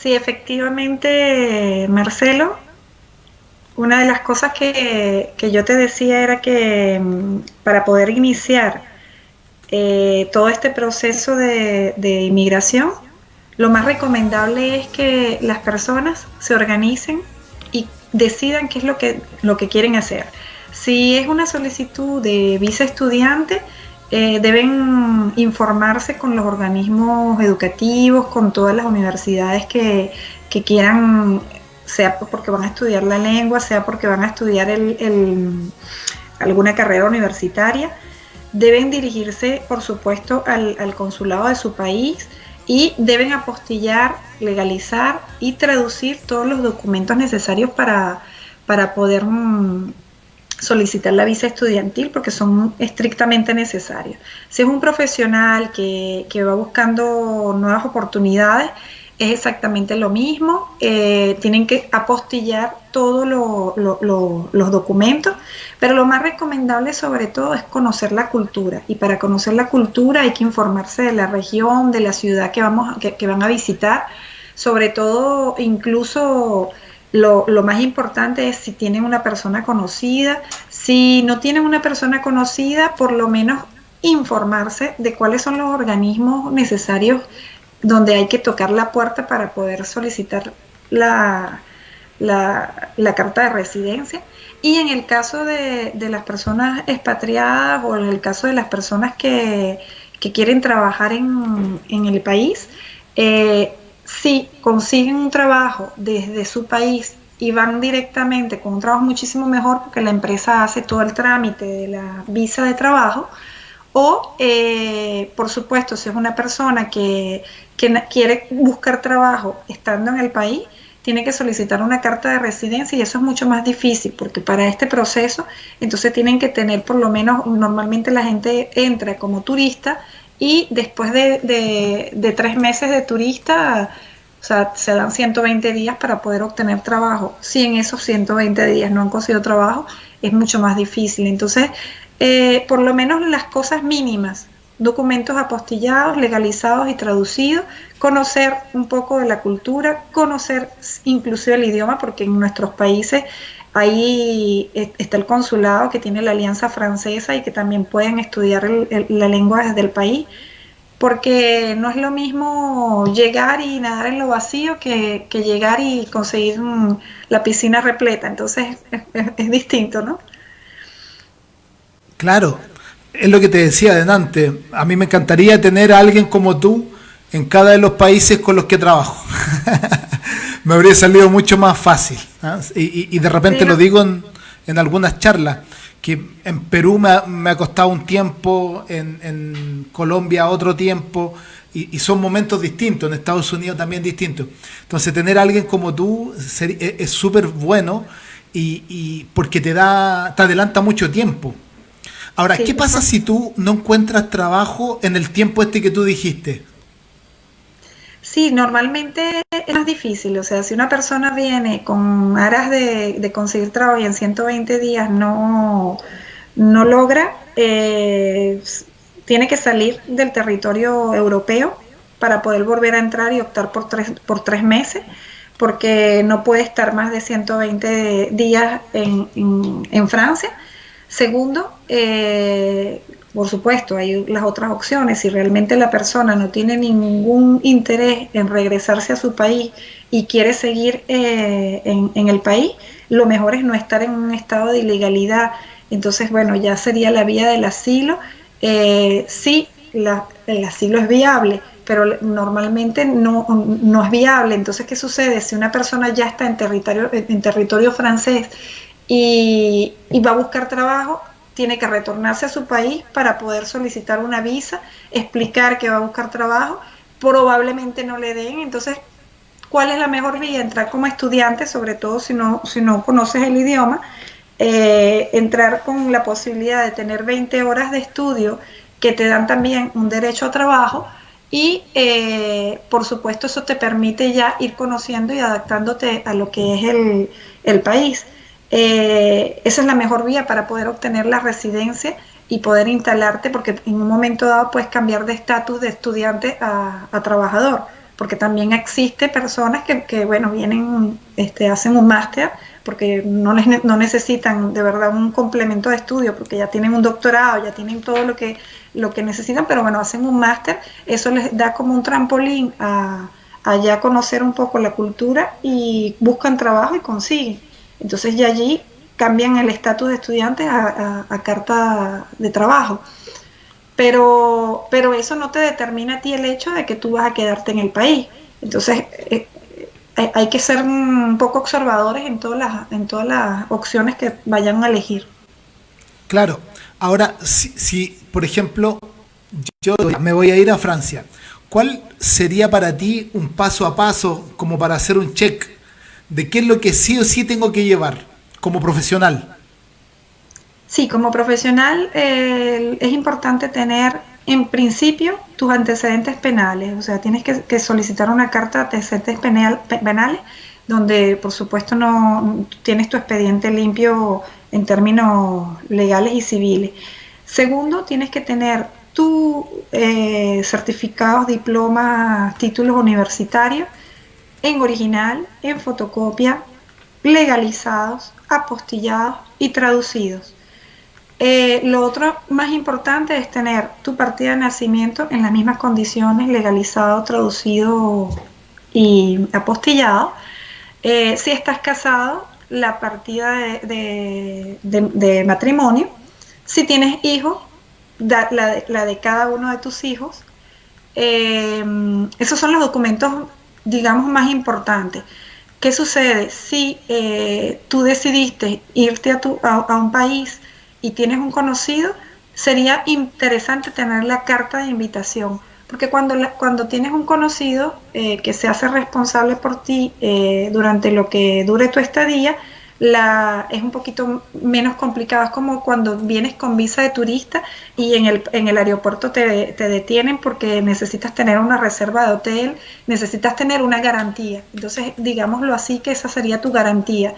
Sí, efectivamente, Marcelo, una de las cosas que yo te decía era que para poder iniciar todo este proceso de inmigración, lo más recomendable es que las personas se organicen y decidan qué es lo que quieren hacer. Si es una solicitud de visa estudiante, deben informarse con los organismos educativos, con todas las universidades que quieran, sea porque van a estudiar la lengua, sea porque van a estudiar alguna carrera universitaria. Deben dirigirse, por supuesto, al consulado de su país y deben apostillar, legalizar y traducir todos los documentos necesarios para poder solicitar la visa estudiantil, porque son estrictamente necesarios. Si es un profesional que va buscando nuevas oportunidades, es exactamente lo mismo. Tienen que apostillar todos los documentos, pero lo más recomendable sobre todo es conocer la cultura, y para conocer la cultura hay que informarse de la región, de la ciudad que van a visitar, sobre todo incluso lo más importante es si tienen una persona conocida. Si no tienen una persona conocida, por lo menos informarse de cuáles son los organismos necesarios donde hay que tocar la puerta para poder solicitar la carta de residencia. Y en el caso de las personas expatriadas, o en el caso de las personas que quieren trabajar en el país, si consiguen un trabajo desde su país y van directamente con un trabajo muchísimo mejor, porque la empresa hace todo el trámite de la visa de trabajo. O, por supuesto, si es una persona que quiere buscar trabajo estando en el país, tiene que solicitar una carta de residencia, y eso es mucho más difícil, porque para este proceso entonces tienen que tener, por lo menos, normalmente la gente entra como turista, y después de 3 meses de turista, o sea, se dan 120 días para poder obtener trabajo. Si en esos 120 días no han conseguido trabajo, es mucho más difícil. Entonces, por lo menos las cosas mínimas: documentos apostillados, legalizados y traducidos, conocer un poco de la cultura, conocer inclusive el idioma, porque en nuestros países ahí está el consulado que tiene la Alianza Francesa, y que también pueden estudiar la lengua desde el país, porque no es lo mismo llegar y nadar en lo vacío que llegar y conseguir la piscina repleta. Entonces es distinto, ¿no? Claro, es lo que te decía adelante. A mí me encantaría tener a alguien como tú en cada de los países con los que trabajo. Me habría salido mucho más fácil. ¿Eh? Y de repente Sí, lo no. digo en algunas charlas, que en Perú me ha costado un tiempo, en Colombia otro tiempo, y son momentos distintos, en Estados Unidos también distintos. Entonces tener a alguien como tú es súper bueno, y porque te adelanta mucho tiempo. Ahora, ¿qué Sí, pasa si tú no encuentras trabajo en el tiempo este que tú dijiste? sí, normalmente es más difícil. O sea, si una persona viene con aras de conseguir trabajo y en 120 días no logra, tiene que salir del territorio europeo para poder volver a entrar y optar por 3 meses, porque no puede estar más de 120 días en Francia. Segundo, por supuesto, hay las otras opciones. Si realmente la persona no tiene ningún interés en regresarse a su país y quiere seguir en el país, lo mejor es no estar en un estado de ilegalidad. Entonces, bueno, ya sería la vía del asilo. Sí, el asilo es viable, pero normalmente no es viable. Entonces, ¿qué sucede? Si una persona ya está en territorio francés y va a buscar trabajo, tiene que retornarse a su país para poder solicitar una visa, explicar que va a buscar trabajo, probablemente no le den. Entonces, ¿cuál es la mejor vía? Entrar como estudiante, sobre todo si no conoces el idioma, entrar con la posibilidad de tener 20 horas de estudio que te dan también un derecho a trabajo, y por supuesto eso te permite ya ir conociendo y adaptándote a lo que es el país. Esa es la mejor vía para poder obtener la residencia y poder instalarte, porque en un momento dado puedes cambiar de estatus de estudiante a trabajador, porque también existe personas que bueno, vienen, hacen un máster, porque no necesitan de verdad un complemento de estudio, porque ya tienen un doctorado, ya tienen todo lo que necesitan, pero bueno, hacen un máster, eso les da como un trampolín a ya conocer un poco la cultura y buscan trabajo y consiguen. Entonces ya allí cambian el estatus de estudiantes a carta de trabajo. Pero eso no te determina a ti el hecho de que tú vas a quedarte en el país. Entonces, hay que ser un poco observadores en todas las opciones que vayan a elegir. Claro. Ahora, si, por ejemplo, yo me voy a ir a Francia, ¿cuál sería para ti un paso a paso como para hacer un check de qué es lo que sí o sí tengo que llevar como profesional? Sí, como profesional es importante tener en principio tus antecedentes penales, o sea, tienes que solicitar una carta de antecedentes penales donde por supuesto no tienes tu expediente limpio en términos legales y civiles. Segundo, tienes que tener tus certificados, diplomas, títulos universitarios en original, en fotocopia, legalizados, apostillados y traducidos. Lo otro más importante es tener tu partida de nacimiento en las mismas condiciones, legalizado, traducido y apostillado. Si estás casado, la partida de matrimonio. Si tienes hijos, la de cada uno de tus hijos. Esos son los documentos, digamos, más importantes. ¿Qué sucede? Si tú decidiste irte a un país y tienes un conocido, sería interesante tener la carta de invitación, porque cuando tienes un conocido que se hace responsable por ti durante lo que dure tu estadía, es un poquito menos complicado. Es como cuando vienes con visa de turista y en el aeropuerto te detienen porque necesitas tener una reserva de hotel, necesitas tener una garantía. Entonces, digámoslo así, que esa sería tu garantía.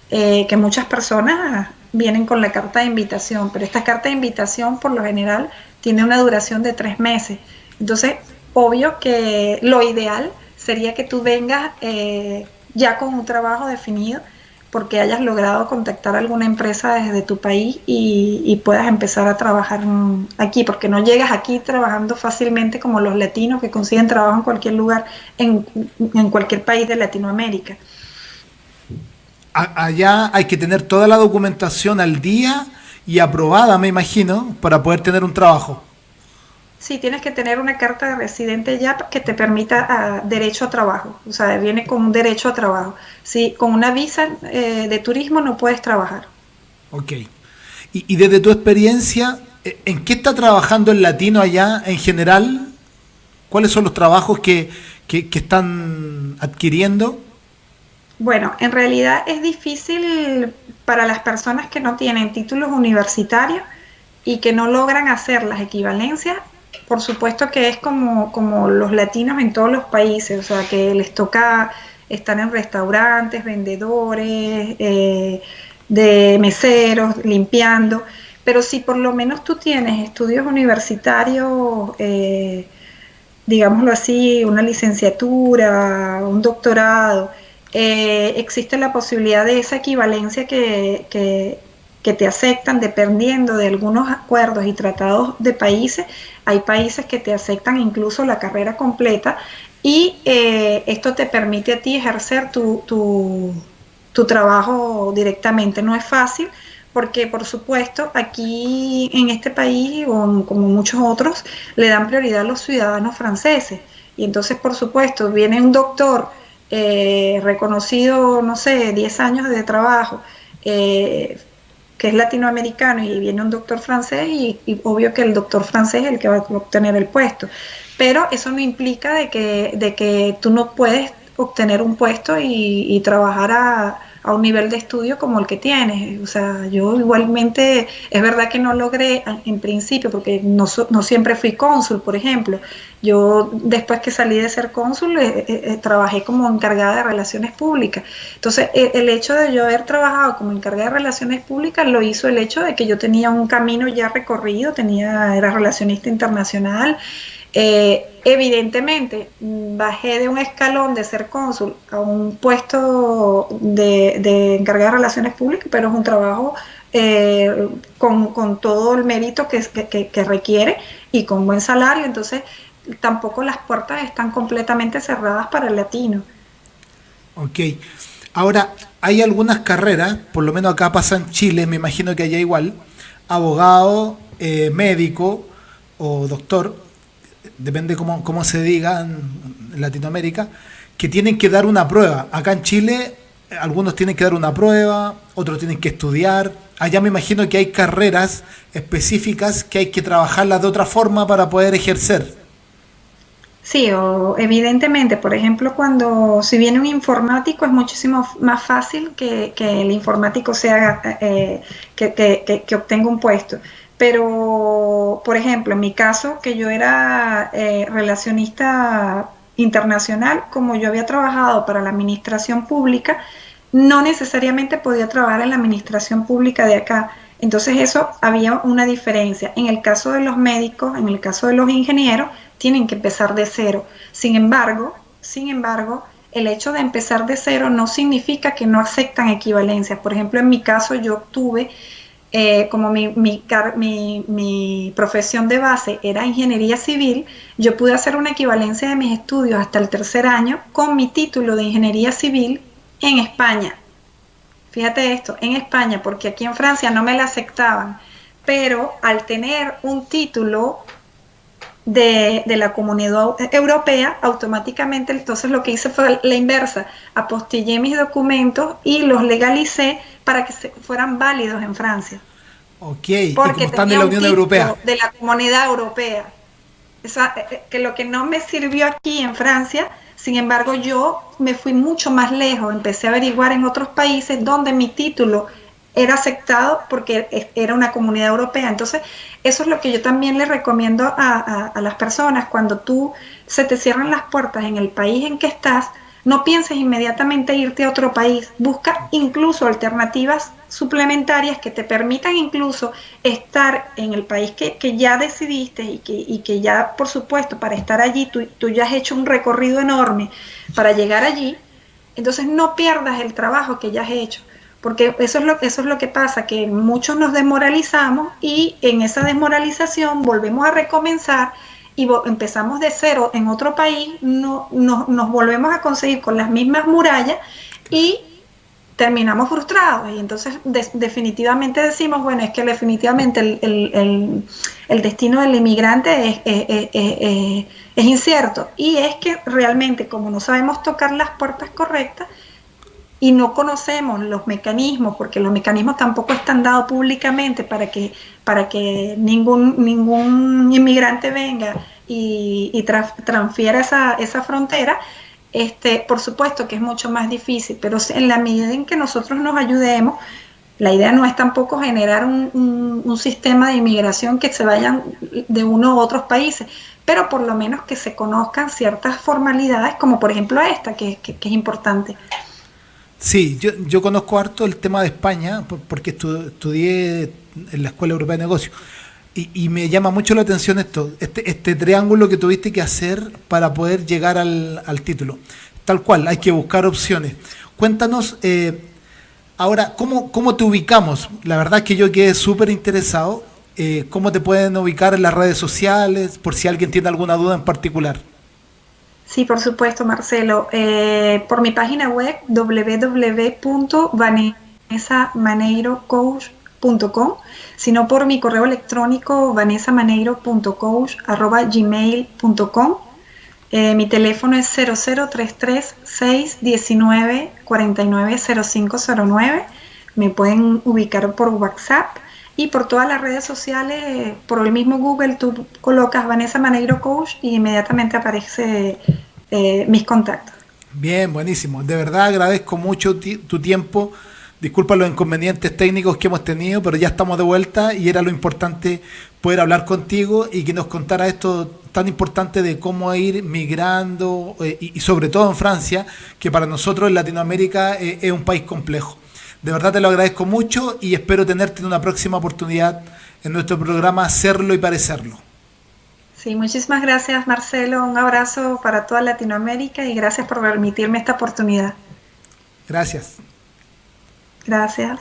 Que muchas personas vienen con la carta de invitación, pero esta carta de invitación por lo general tiene una duración de 3 meses. Entonces, obvio que lo ideal sería que tú vengas ya con un trabajo definido, porque hayas logrado contactar a alguna empresa desde tu país y puedas empezar a trabajar aquí, porque no llegas aquí trabajando fácilmente como los latinos que consiguen trabajo en cualquier lugar, en cualquier país de Latinoamérica. Allá hay que tener toda la documentación al día y aprobada, me imagino, para poder tener un trabajo. Sí, tienes que tener una carta de residente ya que te permita derecho a trabajo, o sea, viene con un derecho a trabajo. Sí, con una visa de turismo no puedes trabajar. Ok. Y desde tu experiencia, ¿en qué está trabajando el latino allá en general? ¿Cuáles son los trabajos que están adquiriendo? Bueno, en realidad es difícil para las personas que no tienen títulos universitarios y que no logran hacer las equivalencias. Por supuesto que es como los latinos en todos los países, o sea, que les toca estar en restaurantes, vendedores, de meseros, limpiando, pero si por lo menos tú tienes estudios universitarios, digámoslo así, una licenciatura, un doctorado, existe la posibilidad de esa equivalencia que te aceptan dependiendo de algunos acuerdos y tratados de países. Hay países que te aceptan incluso la carrera completa y esto te permite a ti ejercer tu trabajo directamente. No es fácil porque, por supuesto, aquí en este país, como muchos otros, le dan prioridad a los ciudadanos franceses. Y entonces, por supuesto, viene un doctor reconocido, no sé, 10 años de trabajo, que es latinoamericano, y viene un doctor francés y obvio que el doctor francés es el que va a obtener el puesto. Pero eso no implica de que tú no puedes obtener un puesto y trabajar a un nivel de estudio como el que tienes. O sea, yo igualmente, es verdad que no logré en principio, porque no siempre fui cónsul, por ejemplo, Yo, después que salí de ser cónsul, trabajé como encargada de relaciones públicas. Entonces, el hecho de yo haber trabajado como encargada de relaciones públicas lo hizo el hecho de que yo tenía un camino ya recorrido, era relacionista internacional. Evidentemente, bajé de un escalón de ser cónsul a un puesto de encargada de relaciones públicas, pero es un trabajo con todo el mérito que requiere y con buen salario. Entonces, tampoco las puertas están completamente cerradas para el latino. Ok. Ahora, hay algunas carreras, por lo menos acá pasa en Chile, me imagino que allá igual, abogado, médico o doctor, depende cómo se diga en Latinoamérica, que tienen que dar una prueba. Acá en Chile, algunos tienen que dar una prueba, otros tienen que estudiar. Allá me imagino que hay carreras específicas que hay que trabajarlas de otra forma para poder ejercer. Sí, evidentemente, por ejemplo, si viene un informático es muchísimo más fácil que el informático que obtenga un puesto. Pero, por ejemplo, en mi caso, que yo era relacionista internacional, como yo había trabajado para la administración pública, no necesariamente podía trabajar en la administración pública de acá. Entonces eso había una diferencia. En el caso de los médicos, en el caso de los ingenieros, tienen que empezar de cero. Sin embargo, el hecho de empezar de cero no significa que no aceptan equivalencias. Por ejemplo, en mi caso yo obtuve, como mi profesión de base era ingeniería civil, yo pude hacer una equivalencia de mis estudios hasta el tercer año con mi título de ingeniería civil en España. Fíjate esto, en España, porque aquí en Francia no me la aceptaban, pero al tener un título de la Comunidad Europea, automáticamente entonces lo que hice fue la inversa, apostillé mis documentos y los legalicé para que fueran válidos en Francia. Ok, y como Porque están en tenía la un Unión título Europea. de la Comunidad Europea. Que lo que no me sirvió aquí en Francia, sin embargo yo me fui mucho más lejos, empecé a averiguar en otros países donde mi título era aceptado porque era una comunidad europea. Entonces eso es lo que yo también le recomiendo a las personas: cuando se te cierran las puertas en el país en que estás, no pienses inmediatamente irte a otro país, busca incluso alternativas suplementarias que te permitan incluso estar en el país que ya decidiste y que ya, por supuesto, para estar allí tú ya has hecho un recorrido enorme para llegar allí. Entonces no pierdas el trabajo que ya has hecho, porque eso es lo que pasa, que muchos nos desmoralizamos y en esa desmoralización volvemos a recomenzar y empezamos de cero en otro país, nos volvemos a conseguir con las mismas murallas y terminamos frustrados. Y entonces definitivamente decimos, bueno, es que definitivamente el destino del inmigrante es incierto. Y es que realmente, como no sabemos tocar las puertas correctas y no conocemos los mecanismos, porque los mecanismos tampoco están dados públicamente para que ningún inmigrante venga y transfiera esa frontera. Por supuesto que es mucho más difícil, pero en la medida en que nosotros nos ayudemos, la idea no es tampoco generar un sistema de inmigración que se vayan de uno a otros países, pero por lo menos que se conozcan ciertas formalidades, como por ejemplo esta, que es importante. Sí, yo conozco harto el tema de España porque estudié en la Escuela Europea de Negocios y me llama mucho la atención este triángulo que tuviste que hacer para poder llegar al título. Tal cual, hay que buscar opciones. Cuéntanos ahora, ¿cómo te ubicamos? La verdad es que yo quedé súper interesado. ¿Cómo te pueden ubicar en las redes sociales? Por si alguien tiene alguna duda en particular. Sí, por supuesto, Marcelo. Por mi página web www.vanesamaneirocoach.com, sino por mi correo electrónico vanessamaneiro.coach@gmail.com. Mi teléfono es 0033-619-490509. Me pueden ubicar por WhatsApp y por todas las redes sociales. Por el mismo Google tú colocas Vanessa Maneiro Coach y inmediatamente aparece mis contactos. Bien, buenísimo. De verdad agradezco mucho tu tiempo. Disculpa los inconvenientes técnicos que hemos tenido, pero ya estamos de vuelta y era lo importante poder hablar contigo y que nos contara esto tan importante de cómo ir migrando y sobre todo en Francia, que para nosotros en Latinoamérica es un país complejo. De verdad te lo agradezco mucho y espero tenerte en una próxima oportunidad en nuestro programa Serlo y Parecerlo. Sí, muchísimas gracias, Marcelo. Un abrazo para toda Latinoamérica y gracias por permitirme esta oportunidad. Gracias. Gracias.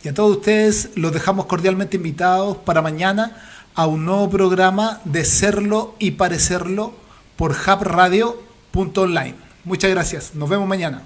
Y a todos ustedes los dejamos cordialmente invitados para mañana a un nuevo programa de Serlo y Parecerlo por hubradio.online. Muchas gracias. Nos vemos mañana.